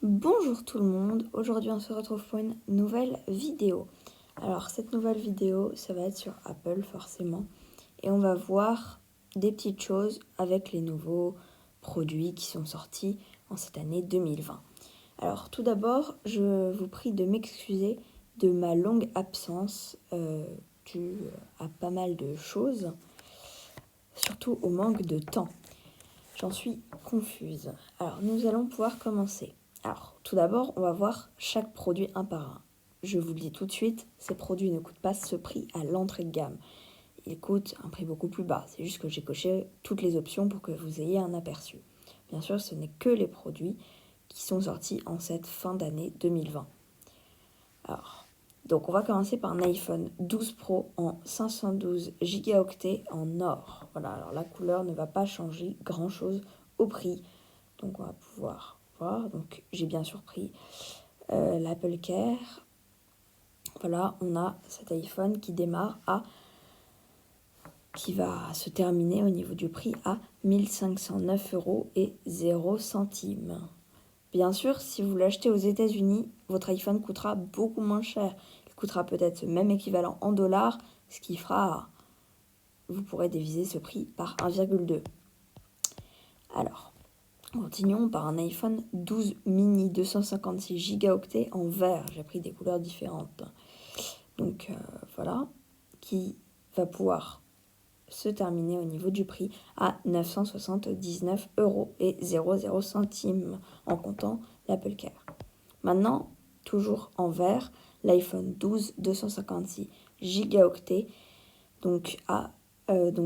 Bonjour tout le monde, aujourd'hui on se retrouve pour une nouvelle vidéo. Alors cette nouvelle vidéo, ça va être sur Apple forcément. Et on va voir des petites choses avec les nouveaux produits qui sont sortis en cette année 2020. Alors tout d'abord, je vous prie de m'excuser de ma longue absence due à pas mal de choses, surtout au manque de temps. J'en suis confuse. Alors nous allons pouvoir commencer. Alors, tout d'abord, on va voir chaque produit un par un. Je vous le dis tout de suite, ces produits ne coûtent pas ce prix à l'entrée de gamme. Ils coûtent un prix beaucoup plus bas. C'est juste que j'ai coché toutes les options pour que vous ayez un aperçu. Bien sûr, ce n'est que les produits qui sont sortis en cette fin d'année 2020. Alors, donc on va commencer par un iPhone 12 Pro en 512 gigaoctets en or. Voilà, alors la couleur ne va pas changer grand-chose au prix. Donc on va pouvoir voir. Donc j'ai bien sûr pris l'Apple Care. Voilà, on a cet iPhone qui démarre qui va se terminer au niveau du prix à 1509 € et 0 centimes. Bien sûr, si vous l'achetez aux États-Unis, votre iPhone coûtera beaucoup moins cher. Il coûtera peut-être le même équivalent en dollars, ce qui fera, vous pourrez diviser ce prix par 1,2. Alors, continuons par un iPhone 12 mini 256 gigaoctets en vert. J'ai pris des couleurs différentes. Donc voilà, qui va pouvoir se terminer au niveau du prix à 979 € et 00 centimes en comptant l'Apple Care. Maintenant, toujours en vert, l'iPhone 12 256 gigaoctets donc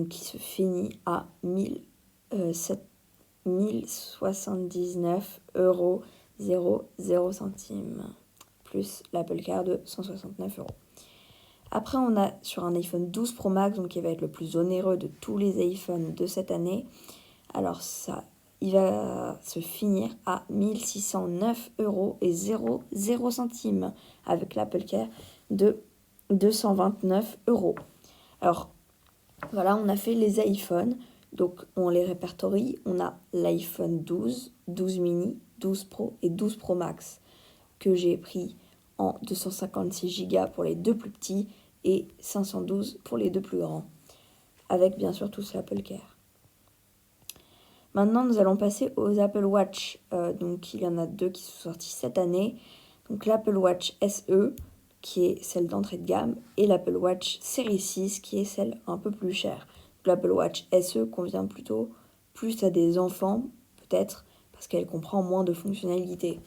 qui se finit à 1079 € 00 centimes plus l'Apple Care de 169 €. Après, on a sur un iPhone 12 Pro Max, donc qui va être le plus onéreux de tous les iPhones de cette année. Alors ça, il va se finir à 1609 € et 00 centimes avec l'Apple Care de 229 €. Alors voilà, on a fait les iPhones. Donc on les répertorie. On a l'iPhone 12, 12 mini, 12 Pro et 12 Pro Max que j'ai pris en 256 Go pour les deux plus petits et 512 pour les deux plus grands, avec bien sûr tous l'Apple Care. Maintenant, nous allons passer aux Apple Watch. Donc, il y en a deux qui sont sortis cette année. Donc, l'Apple Watch SE, qui est celle d'entrée de gamme, et l'Apple Watch Series 6, qui est celle un peu plus chère. L'Apple Watch SE convient plutôt plus à des enfants, peut-être, parce qu'elle comprend moins de fonctionnalités.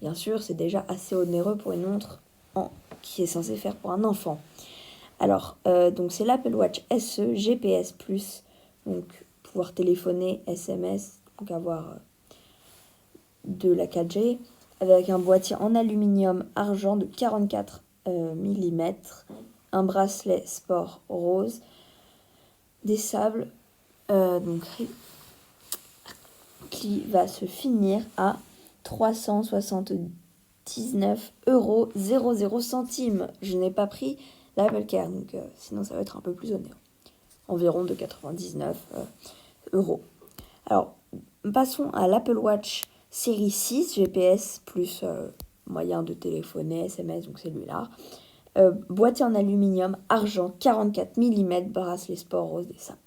Bien sûr, c'est déjà assez onéreux pour une montre qui est censée faire pour un enfant. Alors, donc c'est l'Apple Watch SE GPS+, donc pouvoir téléphoner, SMS, donc avoir de la 4G, avec un boîtier en aluminium argent de 44 mm, un bracelet sport rose, des sables, qui va se finir à 379 € 00 centimes. Je n'ai pas pris l'Apple Care, donc sinon ça va être un peu plus onéreux. Environ de 99 €. Alors, passons à l'Apple Watch série 6 GPS plus moyen de téléphoner, SMS, donc celui-là. Boîtier en aluminium, argent, 44 mm, bracelet sport rose des sables.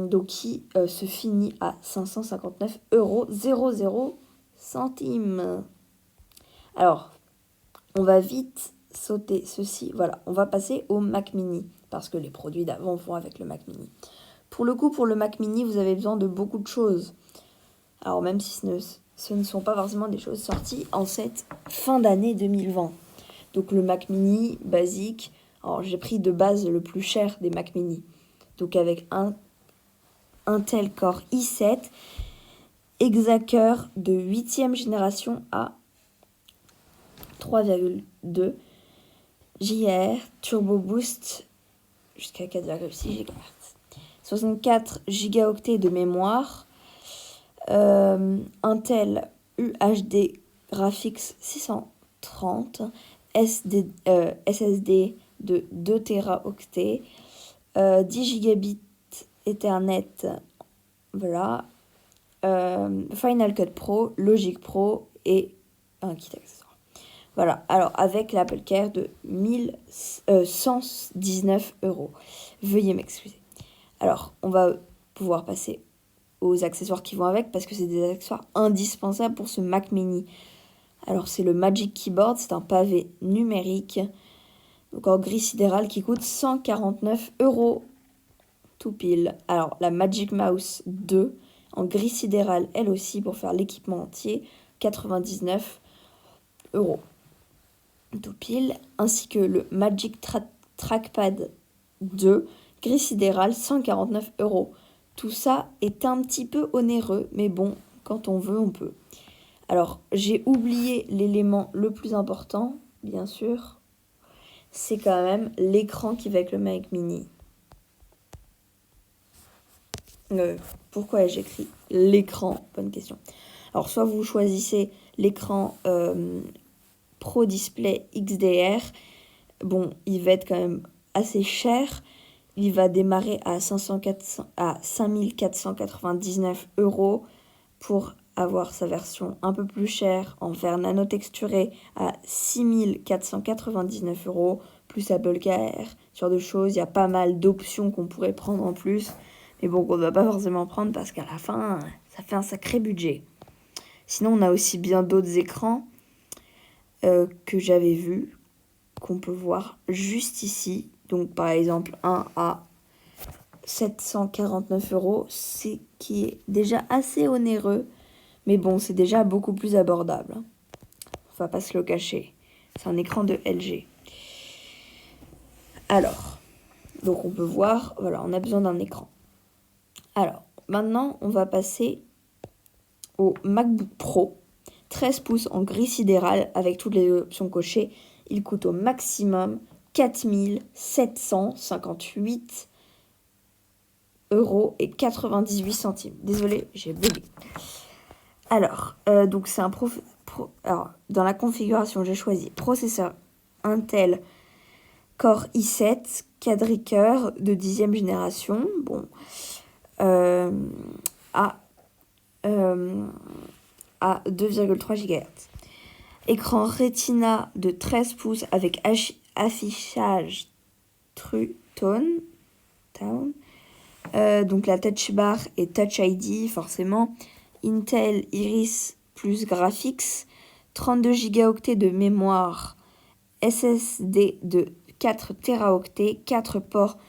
Donc qui se finit à 559 € 00 centimes. Alors, on va vite sauter ceci. Voilà, on va passer au Mac Mini, parce que les produits d'avant vont avec le Mac Mini. Pour le coup, pour le Mac Mini, vous avez besoin de beaucoup de choses. Alors même si ce ne sont pas forcément des choses sorties en cette fin d'année 2020. Donc le Mac Mini basique, alors j'ai pris de base le plus cher des Mac Mini. Donc avec un Intel Core i7, Exacer de 8e génération à 3,2 GHz, Turbo Boost jusqu'à 4,6 GHz. 64 gigaoctets de mémoire, Intel UHD Graphics 630, SSD de 2 Teraoctets, 10 gigabits Ethernet, voilà, Final Cut Pro, Logic Pro et un kit accessoire. Voilà, alors avec l'Apple Care de 1119 €. Veuillez m'excuser. Alors, on va pouvoir passer aux accessoires qui vont avec parce que c'est des accessoires indispensables pour ce Mac Mini. Alors, c'est le Magic Keyboard, c'est un pavé numérique, donc en gris sidéral qui coûte 149 €, tout pile. Alors, la Magic Mouse 2, en gris sidéral, elle aussi, pour faire l'équipement entier, 99 €, tout pile. Ainsi que le Magic Trackpad 2, gris sidéral, 149 €. Tout ça est un petit peu onéreux, mais bon, quand on veut, on peut. Alors, j'ai oublié l'élément le plus important, bien sûr. C'est quand même l'écran qui va avec le Mac Mini. Pourquoi ai-je écrit l'écran? Bonne question. Alors, soit vous choisissez l'écran Pro Display XDR. Bon, il va être quand même assez cher. Il va démarrer à 5499 € pour avoir sa version un peu plus chère en fer nanotexturé à 6499 €, plus Apple Care, ce genre de choses. Il y a pas mal d'options qu'on pourrait prendre en plus, mais bon, qu'on ne va pas forcément prendre parce qu'à la fin, ça fait un sacré budget. Sinon, on a aussi bien d'autres écrans que j'avais vus, qu'on peut voir juste ici. Donc, par exemple, un à 749 €, c'est qui est déjà assez onéreux. Mais bon, c'est déjà beaucoup plus abordable. On va pas se le cacher. C'est un écran de LG. Alors, donc on peut voir, voilà, on a besoin d'un écran. Alors, maintenant, on va passer au MacBook Pro. 13 pouces en gris sidéral avec toutes les options cochées. Il coûte au maximum 4758 € et 98 centimes. Désolée, j'ai bugué. Alors, donc c'est un alors, dans la configuration, j'ai choisi processeur Intel Core i7 quadricœur de 10e génération. Bon, à 2,3 GHz. Écran Retina de 13 pouces avec affichage True Tone. Donc la Touch Bar et Touch ID, forcément. Intel Iris Plus Graphics, 32 Go de mémoire, SSD de 4 Teraoctets, 4 ports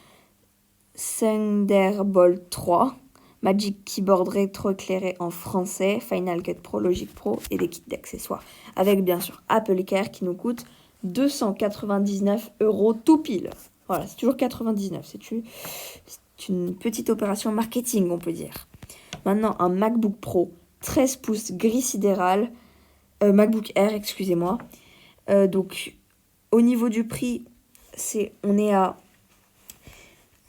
Thunderbolt 3, Magic Keyboard rétroéclairé en français, Final Cut Pro, Logic Pro et des kits d'accessoires. Avec bien sûr Apple Care qui nous coûte 299 € tout pile. Voilà, c'est toujours 99, c'est une petite opération marketing, on peut dire. Maintenant, un MacBook Pro 13 pouces gris sidéral, MacBook Air, excusez-moi. Donc, au niveau du prix, on est à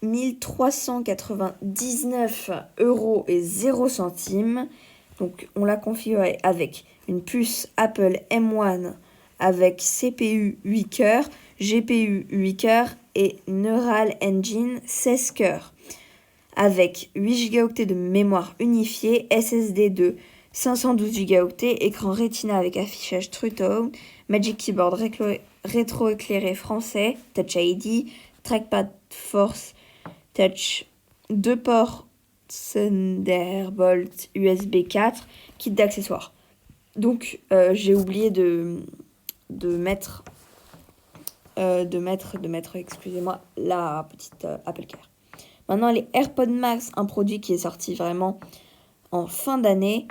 1399 € et 0 centimes. Donc, on l'a configuré avec une puce Apple M1 avec CPU 8 cœurs, GPU 8 cœurs et Neural Engine 16 cœurs. Avec 8 Go de mémoire unifiée, SSD de 512 Go, écran Retina avec affichage True Tone, Magic Keyboard rétroéclairé français, Touch ID, Trackpad Force Touch, 2 ports Thunderbolt USB 4, kit d'accessoires. Donc j'ai oublié de mettre, excusez-moi, la petite Apple Care. Maintenant, les AirPods Max, un produit qui est sorti vraiment en fin d'année.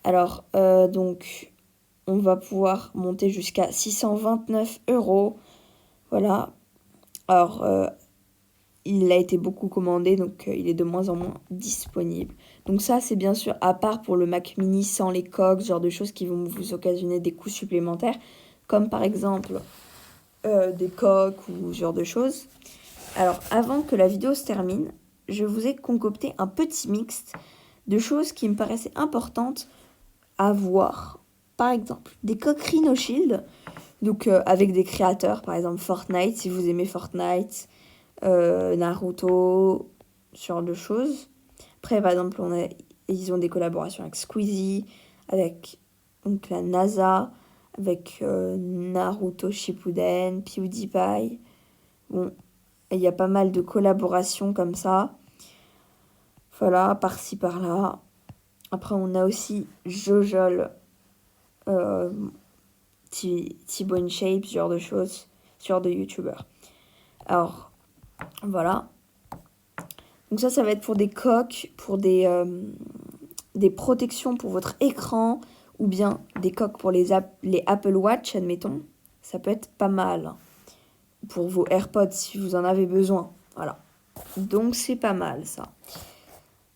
Alors, donc, on va pouvoir monter jusqu'à 629 €. Voilà. Alors, il a été beaucoup commandé, donc il est de moins en moins disponible. Donc ça, c'est bien sûr à part pour le Mac Mini sans les coques, ce genre de choses qui vont vous occasionner des coûts supplémentaires, comme par exemple des coques ou ce genre de choses. Alors, avant que la vidéo se termine, je vous ai concocté un petit mix de choses qui me paraissaient importantes à voir. Par exemple, des coques Rhino Shield, donc avec des créateurs, par exemple Fortnite, si vous aimez Fortnite, Naruto, ce genre de choses. Après, par exemple, on a ils ont des collaborations avec Squeezie, avec donc, la NASA, avec Naruto Shippuden, PewDiePie. Bon, il y a pas mal de collaborations comme ça. Voilà, par-ci, par-là. Après, on a aussi Jojol, Thibaut InShape, ce genre de choses, ce genre de youtubeurs. Alors, voilà. Donc ça va être pour des coques, pour des protections pour votre écran, ou bien des coques pour les Apple Watch, admettons. Ça peut être pas mal. Pour vos AirPods, si vous en avez besoin. Voilà. Donc c'est pas mal, ça.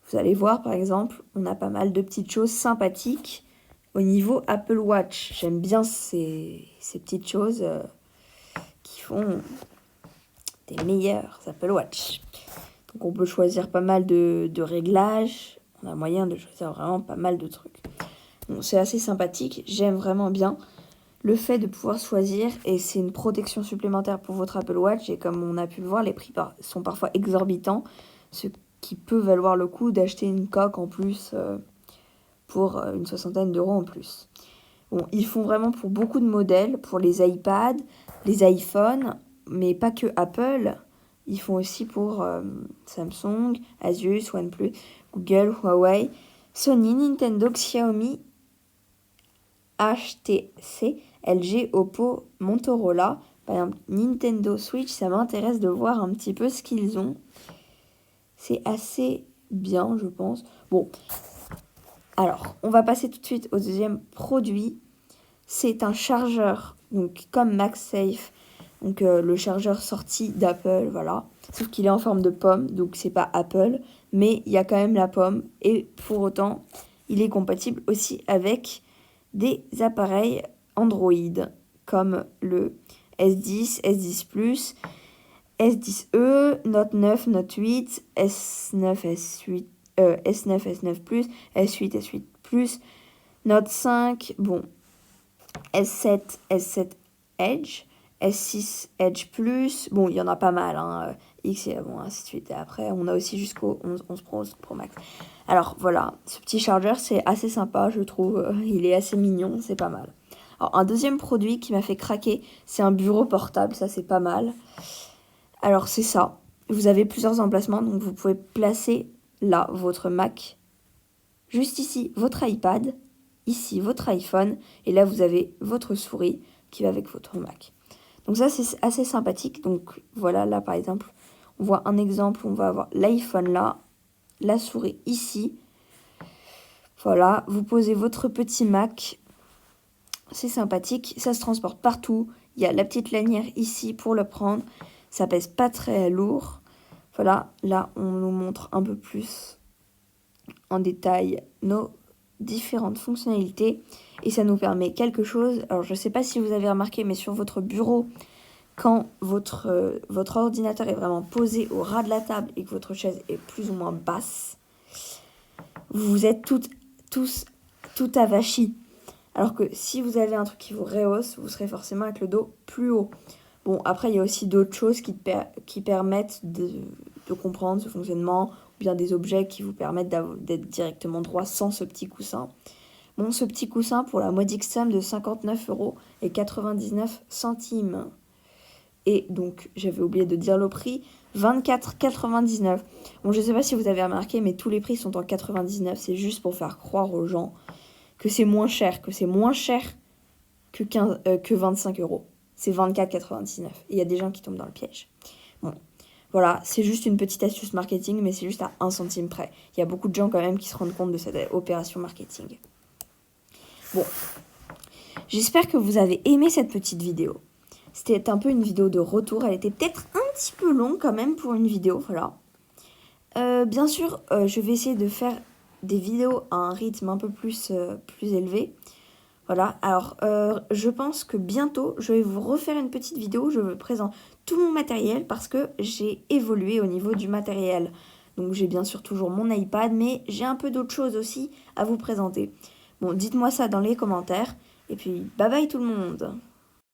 Vous allez voir, par exemple, on a pas mal de petites choses sympathiques au niveau Apple Watch. J'aime bien ces petites choses qui font des meilleurs Apple Watch. Donc on peut choisir pas mal de réglages. On a moyen de choisir vraiment pas mal de trucs. Bon, c'est assez sympathique. J'aime vraiment bien le fait de pouvoir choisir. Et c'est une protection supplémentaire pour votre Apple Watch. Et comme on a pu le voir, les prix sont parfois exorbitants. Ce qui peut valoir le coup d'acheter une coque en plus pour une 60aine d'euros en plus. Bon, ils font vraiment pour beaucoup de modèles, pour les iPads, les iPhones, mais pas que Apple. Ils font aussi pour Samsung, Asus, OnePlus, Google, Huawei, Sony, Nintendo, Xiaomi, HTC, LG, Oppo, Motorola. Par exemple, Nintendo Switch, ça m'intéresse de voir un petit peu ce qu'ils ont. C'est assez bien, je pense. Bon, alors, on va passer tout de suite au deuxième produit. C'est un chargeur, donc comme MagSafe, donc le chargeur sorti d'Apple, voilà. Sauf qu'il est en forme de pomme, donc c'est pas Apple, mais il y a quand même la pomme. Et pour autant, il est compatible aussi avec des appareils Android, comme le S10, S10 Plus, S10e, Note 9, Note 8, S9, S8, S9, S9 Plus, S8, S8 Plus, Note 5, bon, S7, S7 Edge, S6 Edge Plus, bon, il y en a pas mal, hein, X et bon, ainsi de suite. Et après, on a aussi jusqu'au 11 Pro, 11 Pro Max. Alors, voilà, ce petit chargeur, c'est assez sympa, je trouve. Il est assez mignon, c'est pas mal. Alors, un deuxième produit qui m'a fait craquer, c'est un bureau portable, ça, c'est pas mal. Alors, c'est ça. Vous avez plusieurs emplacements, donc vous pouvez placer là votre Mac, juste ici votre iPad, ici votre iPhone, et là vous avez votre souris qui va avec votre Mac. Donc ça c'est assez sympathique. Donc voilà, là par exemple, on voit un exemple, on va avoir l'iPhone là, la souris ici. Voilà, vous posez votre petit Mac, c'est sympathique, ça se transporte partout. Il y a la petite lanière ici pour le prendre, ça pèse pas très lourd. Voilà, là on nous montre un peu plus en détail nos différentes fonctionnalités et ça nous permet quelque chose. Alors je ne sais pas si vous avez remarqué, mais sur votre bureau, quand votre ordinateur est vraiment posé au ras de la table et que votre chaise est plus ou moins basse, vous êtes tout avachi. Alors que si vous avez un truc qui vous rehausse, vous serez forcément avec le dos plus haut. Bon, après, il y a aussi d'autres choses qui permettent de comprendre ce fonctionnement, ou bien des objets qui vous permettent d'être directement droit sans ce petit coussin. Bon, ce petit coussin, pour la modique somme de 59,99 €. Et donc, j'avais oublié de dire le prix, 24,99 €. Bon, je ne sais pas si vous avez remarqué, mais tous les prix sont en 99. C'est juste pour faire croire aux gens que c'est moins cher, que 25 €. C'est 24,99 €. Et il y a des gens qui tombent dans le piège. Bon, voilà, c'est juste une petite astuce marketing, mais c'est juste à 1 centime près. Il y a beaucoup de gens quand même qui se rendent compte de cette opération marketing. Bon, j'espère que vous avez aimé cette petite vidéo. C'était un peu une vidéo de retour. Elle était peut-être un petit peu longue quand même pour une vidéo, voilà. Bien sûr, je vais essayer de faire des vidéos à un rythme un peu plus élevé. Voilà, alors je pense que bientôt, je vais vous refaire une petite vidéo où je vous présente tout mon matériel parce que j'ai évolué au niveau du matériel. Donc j'ai bien sûr toujours mon iPad, mais j'ai un peu d'autres choses aussi à vous présenter. Bon, dites-moi ça dans les commentaires. Et puis, bye bye tout le monde!